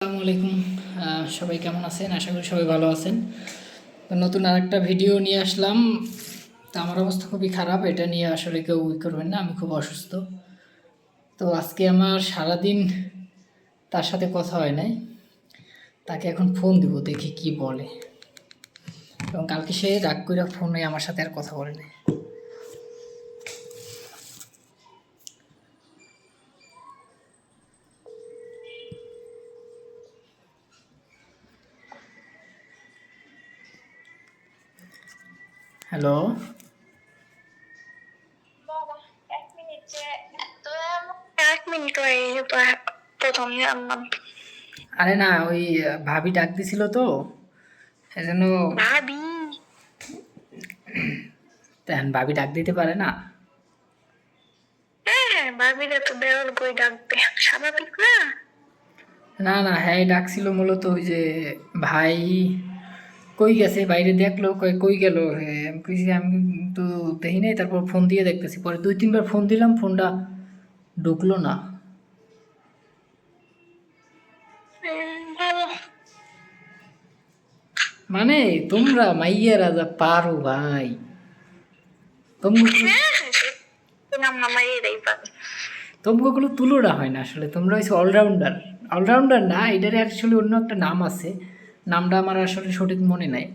আসসালামু আলাইকুম। সবাই কেমন আছেন? আশা করি সবাই ভালো আছেন। তো নতুন আরেকটা ভিডিও নিয়ে আসলাম। তো আমার অবস্থা খুবই খারাপ, এটা নিয়ে আসলে কেউ করবেন না, আমি খুব অসুস্থ। তো আজকে আমার সারাদিন তার সাথে কথা হয় নাই। তাকে এখন ফোন দিব, দেখি কি বলে। এবং কালকে সে রাগ করে ফোনে আমার সাথে আর কথা বলে নাই। হ্যালো। বাবা, 1 মিনিটে এত এমন 1 মিনিট হয়ে যেত প্রথম জানলাম। আরে না, ওই ভাবি ডাক দিছিল তো, সেজন্য। ভাবি? তেন ভাবি ডাক দিতে পারে না। হ্যাঁ হ্যাঁ, ভাবিরা তো দেওয়ার কই ডাকবে, স্বাভাবিক না? না না, হ্যাঁ ডাকছিল মূলত ওই যে ভাই কই গেছে, বাইরে দেখলো, কই কই গেল। হ্যাঁ আমি কইছি আমি তো দেখি নাই। তারপর ফোন দিয়ে দেখতেছি, পরে 2-3 বার ফোন দিলাম, ফোনটা ঢুকলো না। ভালো। মানে তোমরা মাইয়ারা যা পারো ভাই, তোমরা হ্যাঁ হ্যাঁ, নাম নামাই এরাই পাবে। তোমরা তুলোটা হয় না আসলে। তোমরা হচ্ছে অলরাউন্ডার। অলরাউন্ডার না, এটার আসলে অন্য একটা নাম আছে, নামটা আমার আসলে সঠিক মনে নাই।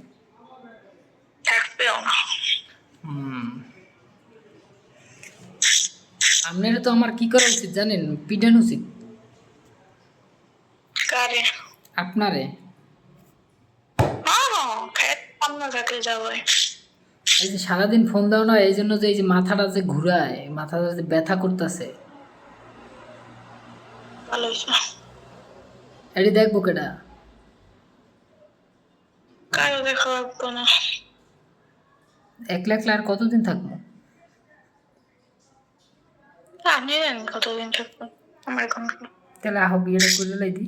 থাকবেও না। হুম। আপনারা তো আমার কি করা উচিত জানেন? পিটানো উচিত কারে? আপনারে। হ্যাঁ হ্যাঁ, খেত সামনে থাকলে যাবে। এই যে সারাদিন ফোন দাও না, এই জন্য যে এই যে মাথাটা যে ঘুরায়, মাথাটা যে ব্যথা করতেছে। ভালো হয়েছে। এটি দেখবো কেটা? কারো দেখা লাগবে না। একলা একলা আর কতদিন থাকবো? আপনি জানেন কতদিন থাকবো, আমার এখন কি? তাহলে আহ বিয়েটা করে লাই দি।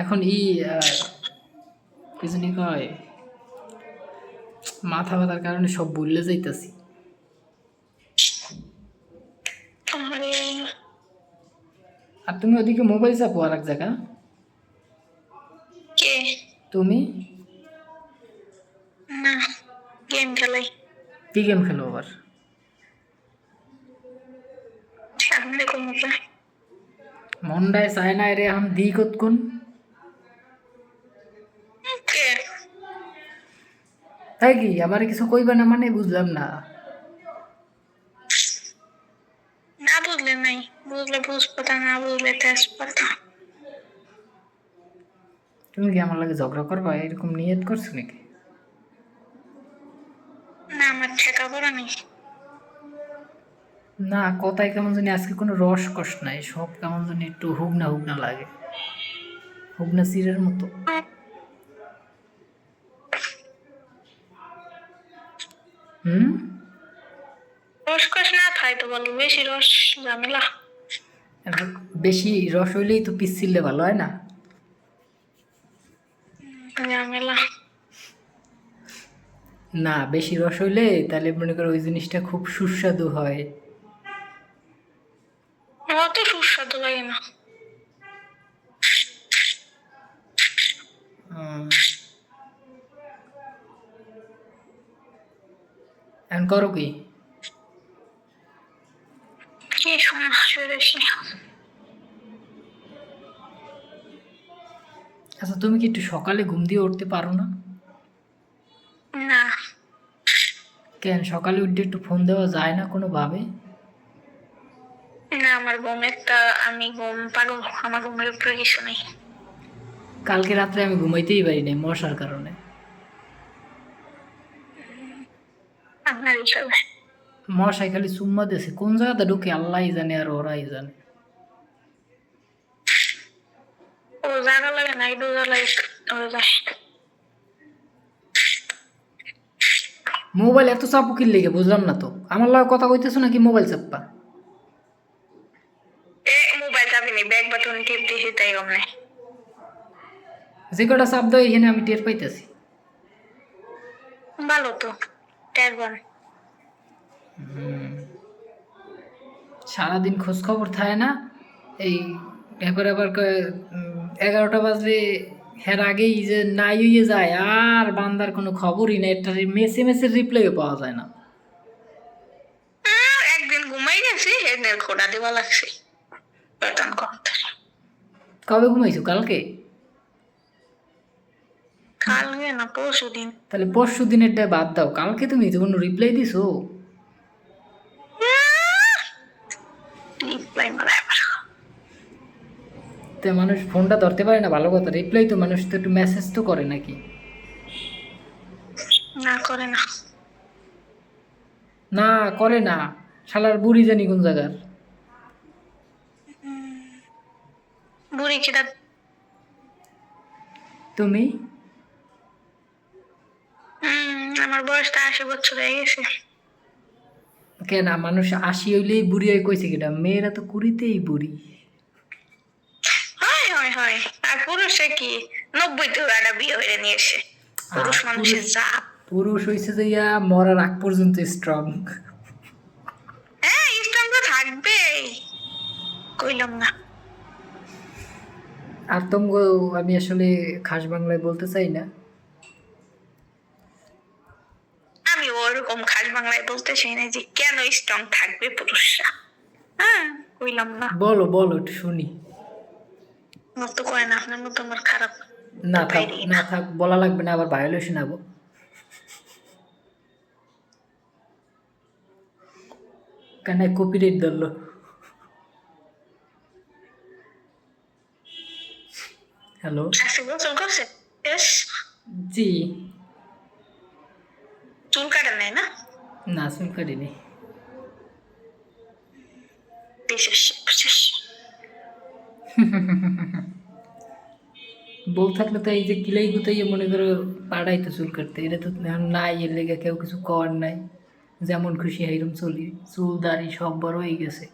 এখন কিছু নি কয়, মাথা ব্যথার কারণে সব ভুললে যাইতাছি। আরে আর তুমি ওদিকে মোবাইল চাপো আর এক জায়গা। কে? তুমি না, গেম খেলাই। কি গেম খেলো আবার? সামনে কমবে। মন্ডায় চায় না রে, এখন দি কতক্ষণ। কে? তাই কি আমার কিছু কইবে না মানে? বুঝলাম না। না বুঝলে নাই, বুঝলে বুঝপাতা, না বুঝলে তেজপাতা। তুমি কি আমার লাগে ঝগড়া করবা? এরকম নিয়ত করছো নাকি? না, আমার ঠেকা পড়া নেই। না, কথায় কেমন জানি আজকে কোনো রস কস নাই, সব কেমন জানি একটু হুগনা হুগনা লাগে, হুগনা চিড়ের মতো। হুম। রস কস না খাই তো বলো, বেশি রস ঝামেলা। এবার বেশি রস হইলেই তো পিচ্ছিলে ভালো হয় না। ঝামেলা। না, বেশি রস হইলে তাহলে মনে করো ওই জিনিসটা খুব সুস্বাদু হয়। অত সুস্বাদু লাগে না। উম, এখন করো কি? কি সমস্যা বেশি? আচ্ছা, তুমি কি একটু সকালে ঘুম দিয়ে উঠতে পারো না? না কেন সকালে উঠে একটু ফোন দেওয়া যায় না কোনোভাবে? না, আমার ঘুমেরটা, আমি ঘুম পাগল, আমার ঘুমের উপরে কিছু নেই। কালকে রাত্রে আমি ঘুমাইতেই পারি নাই মশার কারণে। আপনার হিসাবে। মশাই খালি চুম্মা দিয়েছে, কোন জায়গাতে ঢুকে আল্লাহই জানে আর ওরাই জানে। ও জায়গা লাগে না, একটু জ্বালাই হয়ে যায়। মোবাইল এত চাপু কি লেগে বুঝলাম না তো। আমার লাগে কথা কইতেছো নাকি মোবাইল চাপ্পা? মোবাইল চাপিনি, ব্যাগ বাটন টিপ দিয়েছি তাই কম নেই। যে কটা চাপ দাও এখানে আমি টের পাইতেছি। ভালো তো, ট্যাগন। সারাদিন খোঁজ খবর থাকে না। এই ব্যাপার আবার 11টা বাজলে হের আগেই যে নাই হইয়ে যায়, আর বান্দার কোনো খবরই নেই, একটা মেসেজের রিপ্লাইও পাওয়া যায় না। একদিন ঘুমাই গেছি, হেডের খোড়া দেওয়া লাগছে বেতন করতে। কবে ঘুমাইছো? কালকে? কালকে না পরশু দিন। তাহলে পরশু দিনেরটা বাদ দাও, কালকে তুমি তো কোনো রিপ্লাই দিছো? রিপ্লাই মারায় আবার। তো মানুষ ফোনটা ধরতে পারে না, ভালো কথা। রিপ্লাই তো মানুষ তো একটু মেসেজ তো করে নাকি? না করে না। না করে না। শালার বুড়ি জানি কোন জায়গার। বুড়ি কিটা? তুমি? আমার বয়সটা 80 বছর হয়ে গেছে। কেন মানুষ 80 হইলেই বুড়ি হয় কইছে কিটা? মেয়েরা তো কুড়িতেই বুড়ি। হয় হয় হয়। আর পুরুষে কি 90-তে ওরা বিয়ে হয়ে নিয়ে এসে? পুরুষ আর মানুষের জাত। পুরুষ হইছে যে ইয়া মরার আগ পর্যন্ত স্ট্রং। হ্যাঁ, ইসলাম তো থাকবেই, কইলাম না। আর তোমগো আমি আসলে খাস বাংলায় বলতে চাই না। আমি ওরকম খাস বাংলায় বলতে চাই না যে কেন স্ট্রং থাকবে পুরুষরা। হ্যাঁ, কইলাম না। বলো বলো একটু শুনি। আমার তো কয় না, আপনার মতো আমার খারাপ না থাক, বাইরেই না না। থাক, বলা লাগবে না, আবার ভায়োলেশন হবো। কেন কপিরাইট ধরলো? হ্যালো। 80 বছর করছে? বেশ। জি। চুল কাটা নেই না? না চুল কাটিনি। বিশেষ বিশেষ। বউ থাকলে তো এই যে গিলাই গুতাইয়ে মনে করো পাড়াই তো চুল কাটতে, এটা তো এখন নাই, এর লেগে কেউ কিছু করার নাই। যেমন খুশি হাইরম চলি, চুল দাড়ি সব বড় হয়ে গেছে।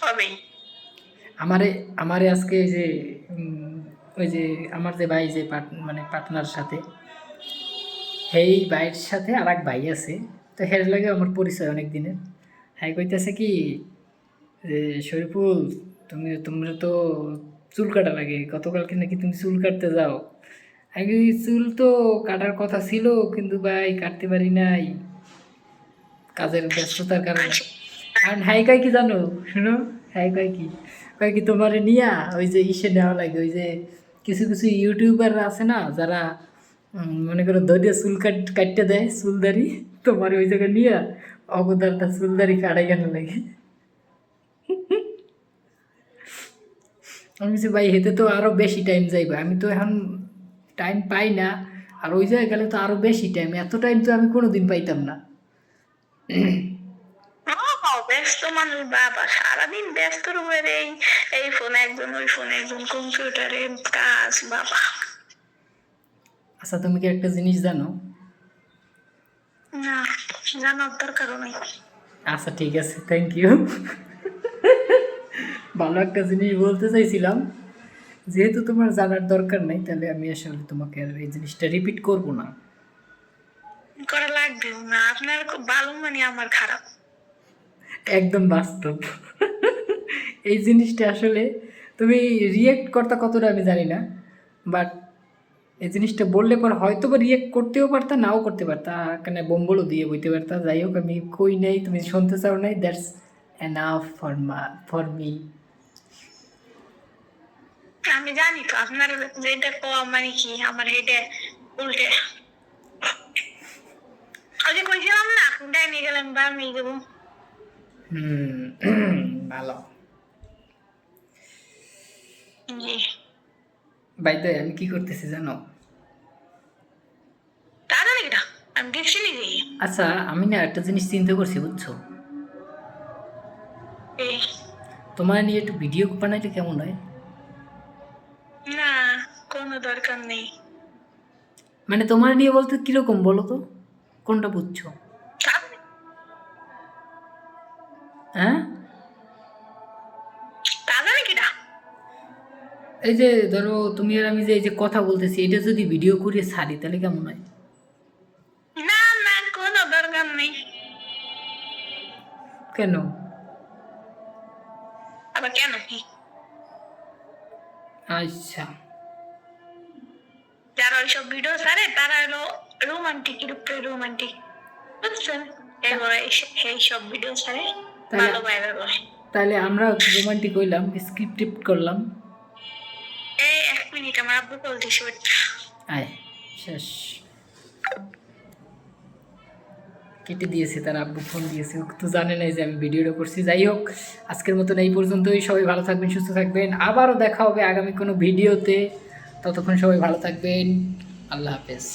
হবেই। আমারে আমারে আজকে এই যে ওই যে আমার যে ভাই যে মানে পার্টনার সাথে, সেই ভাইয়ের সাথে আর এক ভাই আছে, তো হের লাগে আমার পরিচয় অনেক দিনের। হ্যাঁ কইতেছে কি যে শরীফুল, তোমরা তো চুল কাটা লাগে, গতকালকে নাকি তুমি চুল কাটতে যাও। আগে চুল তো কাটার কথা ছিল, কিন্তু ভাই কাটতে পারি নাই কাজের ব্যস্ততার কারণে। আর হাই কয় কি জানো? শুনো, হাই কয় কি তোমারে নিয়া ওই যে ইসে নেওয়া লাগে, ওই যে কিছু কিছু ইউটিউবার আছে না যারা মনে করো দরিয়া চুল কাটতে দেয় চুলদারি, তোমার ওই জায়গায় নিয়ে অবদারটা চুলদারি কাটাই কেন লাগে। আমি বলছি ভাই হেতে তো আরও বেশি টাইম যাইবে, আমি তো এখন টাইম পাই না। আর ওই জায়গায় গেলে তো আরও বেশি টাইম, এত টাইম তো আমি কোনো দিন পাইতাম না। ব্যস্ত মানুষ বাবা, সারাদিন ব্যস্ত রূপের এই ফোন একজন, ওই ফোন একজন, কম্পিউটারে কাজ বাবা। আচ্ছা তুমি কি একটা জিনিস জানো? না, জানার দরকারও নেই। আচ্ছা ঠিক আছে, থ্যাংক ইউ। ভালো একটা জিনিস বলতে চাইছিলাম, যেহেতু তোমার জানার দরকার নেই, তাহলে আমি আসলে তোমাকে আর এই জিনিসটা রিপিট করব না। করা লাগবেও না, আপনার খুব ভালো মানে আমার খারাপ। একদম বাস্তব। এই জিনিসটা আসলে তুমি রিয়েক্ট করতে কতটা আমি জানি না, বাট এই জিনিসটা বললে পর হয়তো বা রিয়েক্ট করতেও পারতা, নাও করতে পারতা, কেন বোম্বলও দিয়ে বইতে পারতা। যাই হোক, আমি কই নাই, তুমি শুনতে চাও নাই, দ্যাটস এনাফ ফর মি। আমি জানি তো আপনার যেটা কওয়া মানে কি আমার হেডে উল্টে। ওই যে কইছিলাম না আপনি নিয়ে গেলেন বা আমি দেবো। ভালো। জি। বাই দ্য ওয়ে, আমি কি করতেছি জানো? তা জানি কিনা, আমি দেখছি নিজে। আচ্ছা আমি না একটা জিনিস চিন্তা করছি, বুঝছো? এই তোমার নিয়ে একটু ভিডিও বানাইলে কেমন হয়? না, কোনো দরকার নেই। মানে তোমার নিয়ে বলতে কিরকম বলো তো, কোনটা বুঝছো? হ্যাঁ, তা জানি কিনা। এই যে ধরো তুমি আর আমি যে এই যে কথা বলতেছি, এটা যদি ভিডিও করে ছাড়ি তাহলে কেমন হয়? না না, কোনো দরকার দরকার নেই। কেন? আবার কেন কি? আচ্ছা, যারা ওইসব ভিডিও ছাড়ে তারা হলো রোমান্টিকের উপরে রোমান্টিক, বুঝছেন? এরপরে এই সব ভিডিও ছাড়ে তাহলে ভালো ভাইরাল হয়। তাহলে আমরা রোমান্টিক হইলাম, স্ক্রিপ্ট করলাম। এই 1 মিনিট, আমার আব্বু কল দিছে। আয়, শেষ। কেটে দিয়েছে, তার আব্বু ফোন দিয়েছে, ও তো জানে নাই যে আমি ভিডিওটা করছি। যাই হোক, আজকের মতন এই পর্যন্তই। সবাই ভালো থাকবেন, সুস্থ থাকবেন। আবারও দেখা হবে আগামী কোনো ভিডিওতে। ততক্ষণ সবাই ভালো থাকবেন। আল্লাহ হাফেজ।